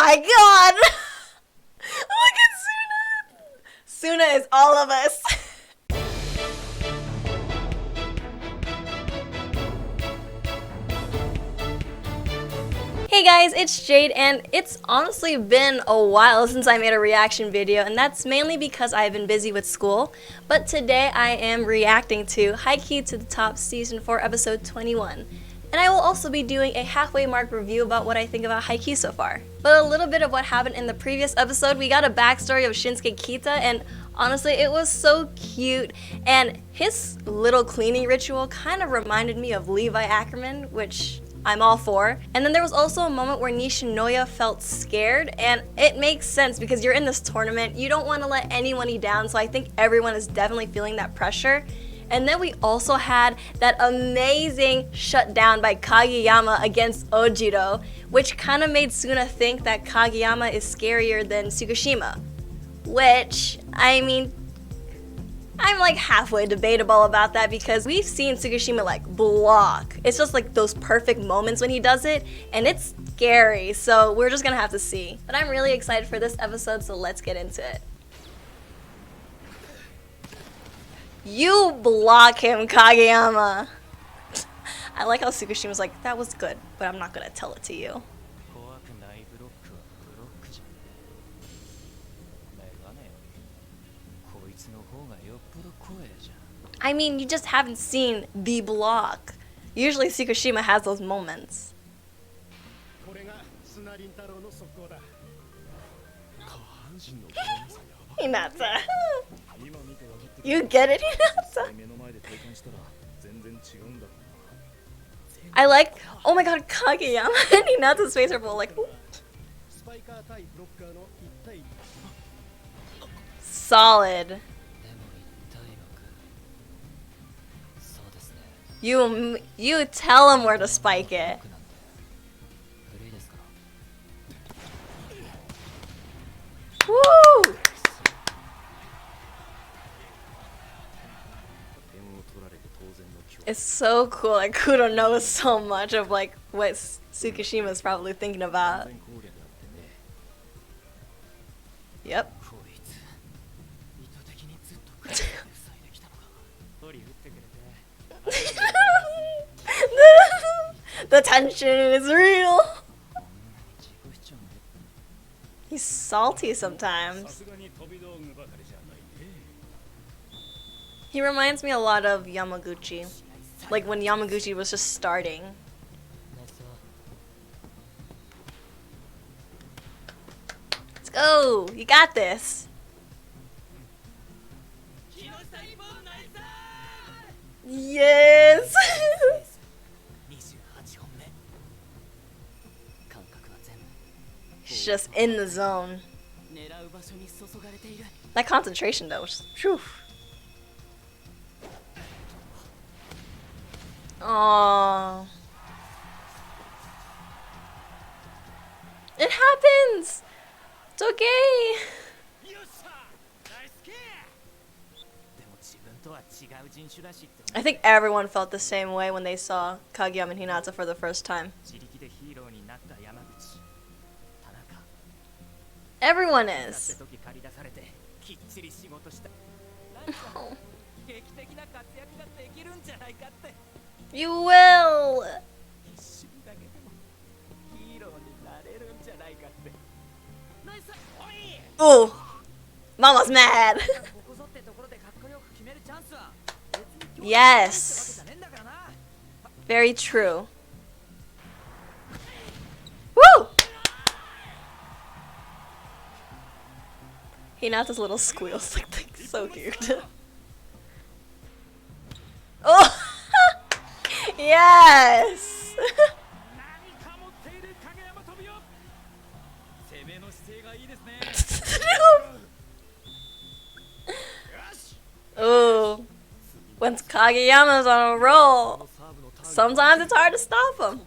my god! Look at Suna! Suna is all of us. Hey guys, it's Jade, and it's honestly been a while since I made a reaction video, and that's mainly because I've been busy with school. But today I am reacting to Haikyuu to the Top Season 4 Episode 21. And I will also be doing a halfway mark review about what I think about Haikyuu so far. But a little bit of what happened in the previous episode, we got a backstory of Shinsuke Kita, and honestly it was so cute, and his little cleaning ritual kind of reminded me of Levi Ackerman, which I'm all for. And then there was also a moment where Nishinoya felt scared, and it makes sense because you're in this tournament, you don't want to let anyone you down, so I think everyone is definitely feeling that pressure. And then we also had that amazing shutdown by Kageyama against Ojiro, which kind of made Suna think that Kageyama is scarier than Tsukushima. Which, I mean, I'm like halfway debatable about that because we've seen Tsukushima like block. It's just like those perfect moments when he does it, and it's scary, so we're just gonna have to see. But I'm really excited for this episode, so let's get into it. You block him, Kageyama! I like how Tsukushima's like, that was good, but I'm not gonna tell it to you. I mean, you just haven't seen the block. Usually Tsukushima has those moments. Hinata. You get it, Hinata? I like, oh my god, Kageyama and Hinata's face are both like, ooh. Solid. You tell him where to spike it. Woo! It's so cool. Like, Kudo knows so much of like what Tsukushima's probably thinking about. Yep. The tension is real. He's salty sometimes. He reminds me a lot of Yamaguchi. Like when Yamaguchi was just starting. Let's go! You got this! Yes! He's just in the zone. That concentration though, whew. Aww. It happens! It's okay! I think everyone felt the same way when they saw Kageyama and Hinata for the first time. Everyone is. Oh. You will! Ooh! Mama's mad! Yes! Very true. Woo! Hinata's little squeals like so cute. Oh! Yes! Ooh. When Kageyama's on a roll, sometimes it's hard to stop him.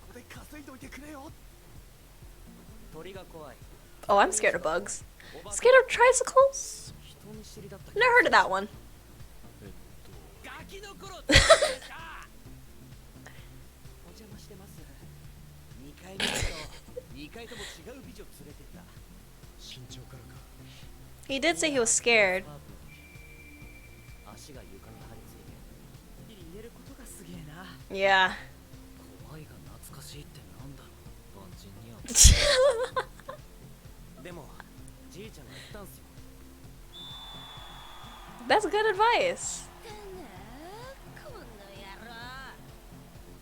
Oh, I'm scared of bugs. Scared of tricycles? Never heard of that one. He did say he was scared. Yeah. That's good advice.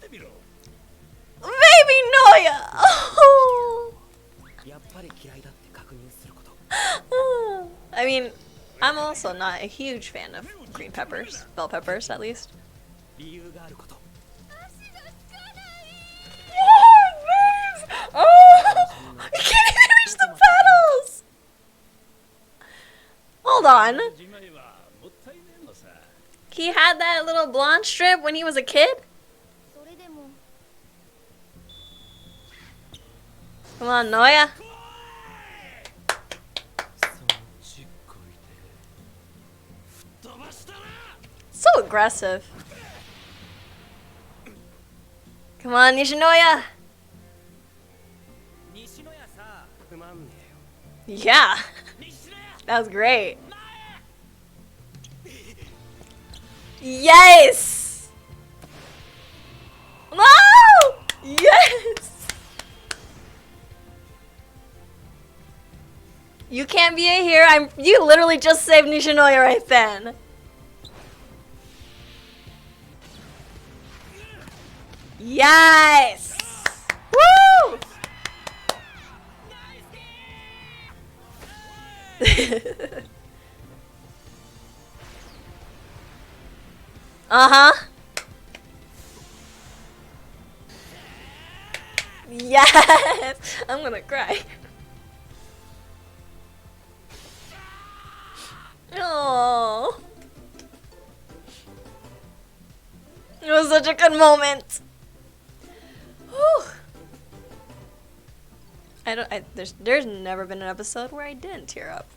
Baby Noya! Oh. I mean, I'm also not a huge fan of green peppers, bell peppers at least. Oh! I can't even reach the pedals! Hold on. He had that little blonde strip when he was a kid? Come on, Noya. So aggressive. Come on, Nishinoya. Yeah. That was great. Yes! No! Yes! You can't be a hero. You literally just saved Nishinoya right then. Yes! Woo! Uh-huh. Yes! I'm gonna cry. Oh. It was such a good moment. Whew. There's never been an episode where I didn't tear up.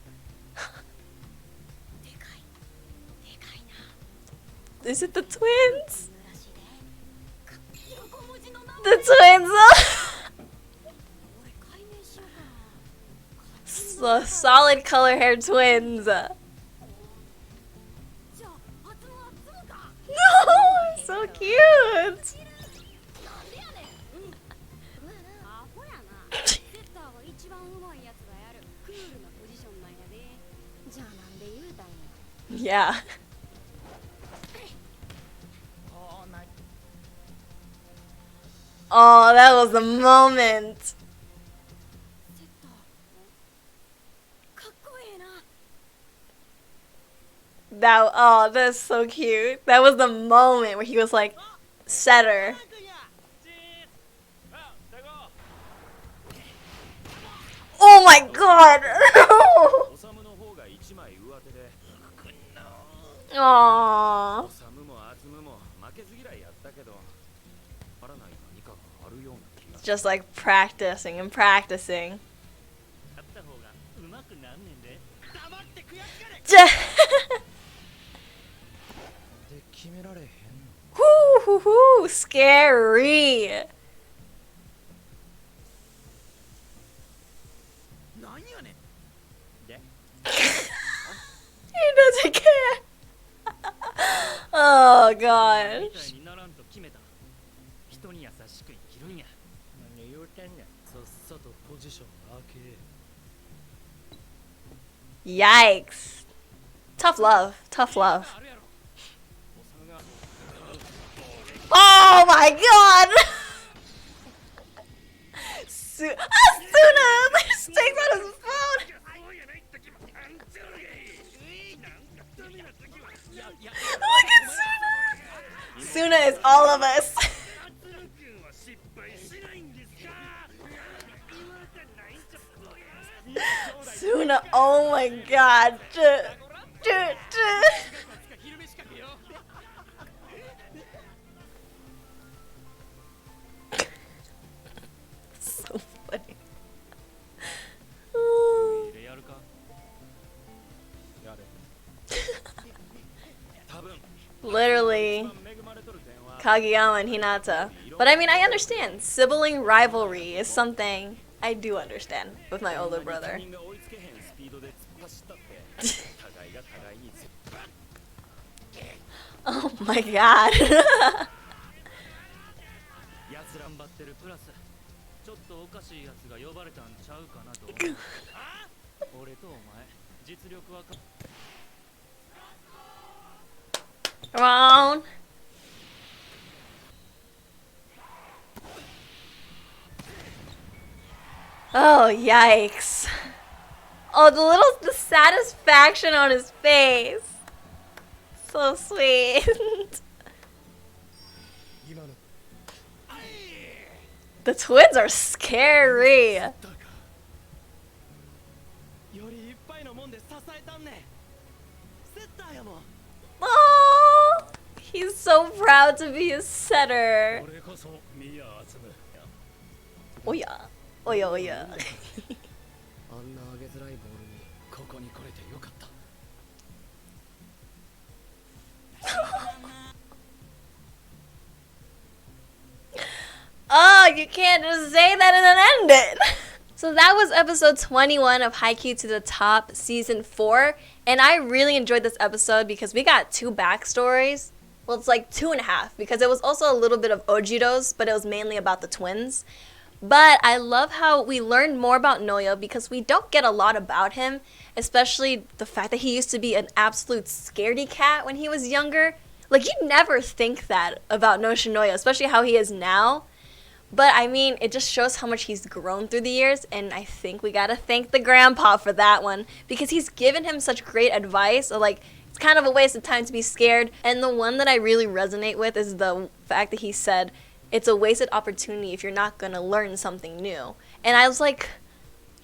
Is it the twins? The twins! So solid color haired twins. No, so cute. Yeah. Oh, that was the moment. That's so cute. That was the moment where he was like, setter. Oh my god! Aww. Just like practicing and practicing. Hoo hoo hoo! Scary. He doesn't care. Oh gosh. Yikes. Tough love. Tough love. Oh my god! Asuna! There's sticks on his phone! Look at Suna! Suna is all of us. Suna, oh my god. So funny. Literally Kageyama and Hinata. But I mean, I understand. Sibling rivalry is something I do understand with my older brother. Oh my god. Come on. Oh, yikes. Oh, the satisfaction on his face. So sweet. The twins are scary. Oh, he's so proud to be a setter. Oh yeah. Oh yeah, oh yeah. Oh, you can't just say that and then end it. So that was episode 21 of Haikyuu to the Top season 4. And I really enjoyed this episode because we got 2 backstories. Well, it's like 2.5 because it was also a little bit of Ojiro's, but it was mainly about the twins. But I love how we learned more about Noya because we don't get a lot about him, especially the fact that he used to be an absolute scaredy cat when he was younger. Like, you'd never think that about Nishinoya, especially how he is now. But, I mean, it just shows how much he's grown through the years, and I think we gotta thank the grandpa for that one, because he's given him such great advice, so, like, it's kind of a waste of time to be scared. And the one that I really resonate with is the fact that he said, it's a wasted opportunity if you're not gonna learn something new. And I was like,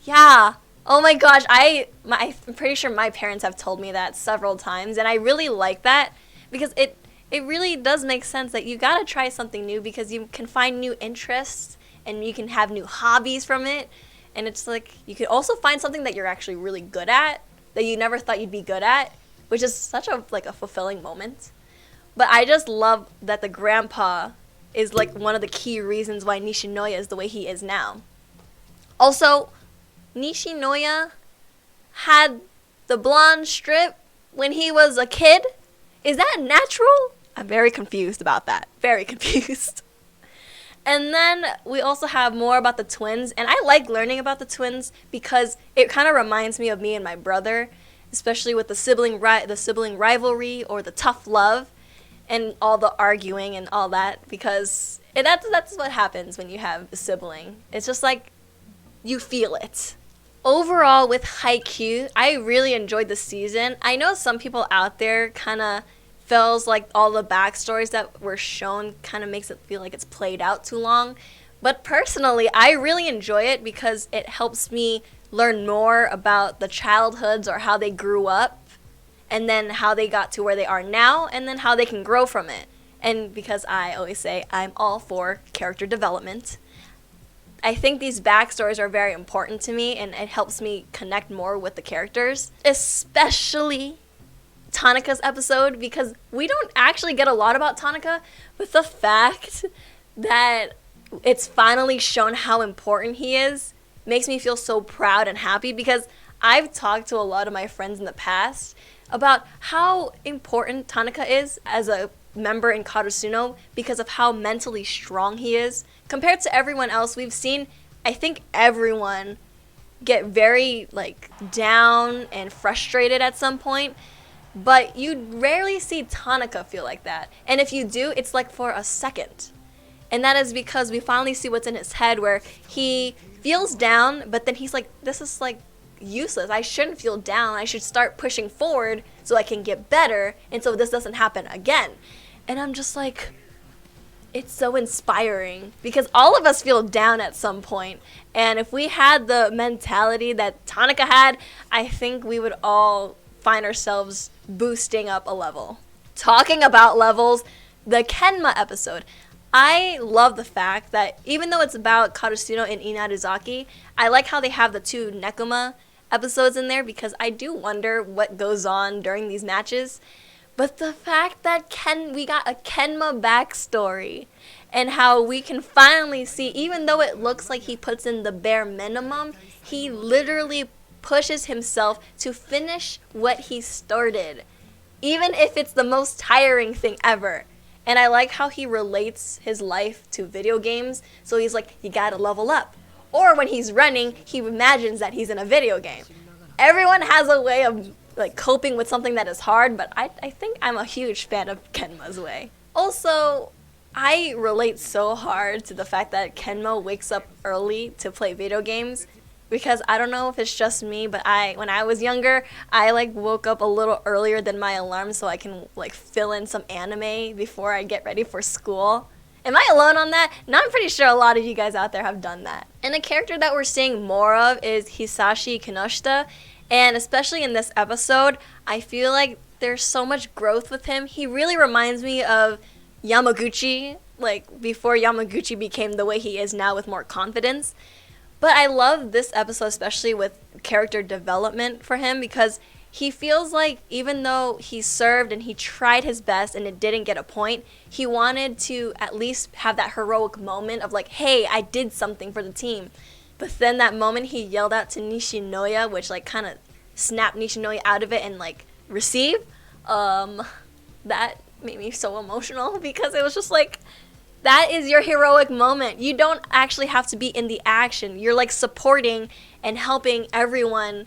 yeah, oh my gosh, I'm pretty sure my parents have told me that several times, and I really like that, because it really does make sense that you gotta try something new because you can find new interests and you can have new hobbies from it. And it's like, you could also find something that you're actually really good at that you never thought you'd be good at, which is such a fulfilling moment. But I just love that the grandpa is like one of the key reasons why Nishinoya is the way he is now. Also, Nishinoya had the blonde strip when he was a kid. Is that natural? I'm very confused about that. Very confused. And then we also have more about the twins. And I like learning about the twins because it kind of reminds me of me and my brother, especially with the sibling rivalry or the tough love and all the arguing and all that, because that's what happens when you have a sibling. It's just like you feel it. Overall, with Haikyuu, I really enjoyed the season. I know some people out there kind of feels like all the backstories that were shown kind of makes it feel like it's played out too long. But personally, I really enjoy it because it helps me learn more about the childhoods or how they grew up, and then how they got to where they are now, and then how they can grow from it. And because I always say I'm all for character development, I think these backstories are very important to me, and it helps me connect more with the characters, especially Tanaka's episode, because we don't actually get a lot about Tanaka, but the fact that it's finally shown how important he is makes me feel so proud and happy, because I've talked to a lot of my friends in the past about how important Tanaka is as a member in Karasuno because of how mentally strong he is. Compared to everyone else we've seen, I think everyone get very down and frustrated at some point, but you rarely see Tanaka feel like that. And if you do, it's like for a second. And that is because we finally see what's in his head, where he feels down, but then he's like, this is useless. I shouldn't feel down. I should start pushing forward so I can get better, and so this doesn't happen again. And I'm just like, it's so inspiring, because all of us feel down at some point. And if we had the mentality that Tanaka had, I think we would all find ourselves boosting up a level. Talking about levels, the Kenma episode. I love the fact that even though it's about Karasuno and Inarizaki, I like how they have the 2 Nekoma episodes in there, because I do wonder what goes on during these matches. But the fact that we got a Kenma backstory, and how we can finally see, even though it looks like he puts in the bare minimum, he literally pushes himself to finish what he started, even if it's the most tiring thing ever. And I like how he relates his life to video games. So he's like, you gotta level up. Or when he's running, he imagines that he's in a video game. Everyone has a way of like coping with something that is hard, but I think I'm a huge fan of Kenma's way. Also, I relate so hard to the fact that Kenma wakes up early to play video games, because I don't know if it's just me, but when I was younger, I like woke up a little earlier than my alarm so I can like fill in some anime before I get ready for school. Am I alone on that? No, I'm pretty sure a lot of you guys out there have done that. And a character that we're seeing more of is Hisashi Kinoshita, and especially in this episode, I feel like there's so much growth with him. He really reminds me of Yamaguchi, like before Yamaguchi became the way he is now with more confidence. But I love this episode, especially with character development for him, because he feels like even though he served and he tried his best and it didn't get a point, he wanted to at least have that heroic moment of like, hey, I did something for the team. But then that moment he yelled out to Nishinoya, which like kind of snapped Nishinoya out of it and like receive, that made me so emotional, because it was just like, that is your heroic moment. You don't actually have to be in the action. You're like supporting and helping everyone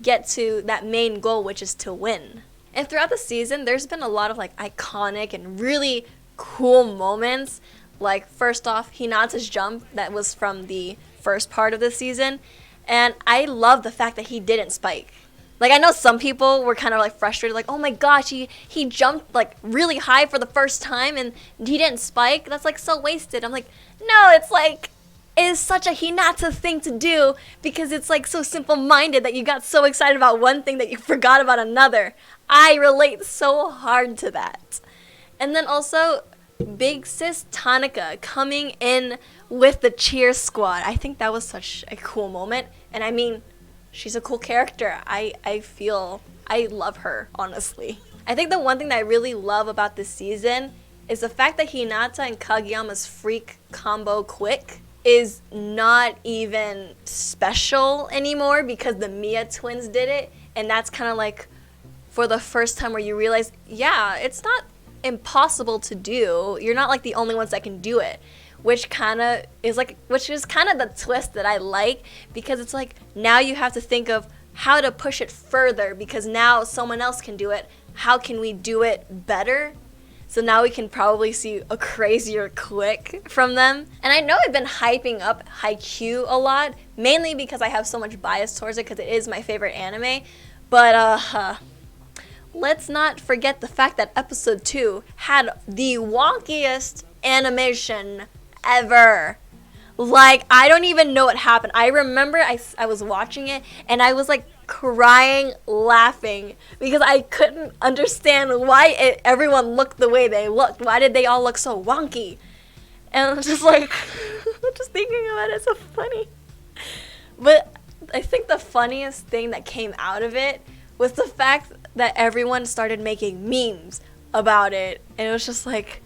get to that main goal, which is to win. And throughout the season, there's been a lot of like iconic and really cool moments. Like first off, Hinata's jump that was from the first part of the season. And I love the fact that he didn't spike. Like, I know some people were kind of like frustrated, like, oh my gosh, he jumped like really high for the first time and he didn't spike. That's like so wasted. I'm like, no, it's like, it is such a Hinata thing to do, because it's like so simple-minded that you got so excited about one thing that you forgot about another. I relate so hard to that. And then also, big sis Tanaka coming in with the cheer squad. I think that was such a cool moment. And I mean, she's a cool character. I feel I love her, honestly. I think the one thing that I really love about this season is the fact that Hinata and Kageyama's freak combo quick is not even special anymore, because the Miya twins did it. And that's kind of like for the first time where you realize, yeah, it's not impossible to do. You're not like the only ones that can do it. Which is kind of the twist that I like, because it's like now you have to think of how to push it further, because now someone else can do it. How can we do it better? So now we can probably see a crazier quick from them. And I know I've been hyping up Haikyuu a lot, mainly because I have so much bias towards it, because it is my favorite anime. But let's not forget the fact that episode 2 had the wonkiest animation ever. Like, I don't even know what happened. I remember I was watching it and I was like crying, laughing, because I couldn't understand why everyone looked the way they looked. Why did they all look so wonky? And I'm just like, just thinking about it, it's so funny. But I think the funniest thing that came out of it was the fact that everyone started making memes about it. And it was just like,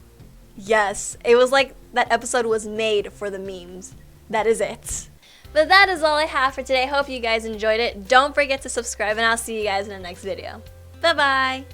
yes, it was like that episode was made for the memes. That is it. But that is all I have for today. Hope you guys enjoyed it. Don't forget to subscribe, and I'll see you guys in the next video. Bye-bye.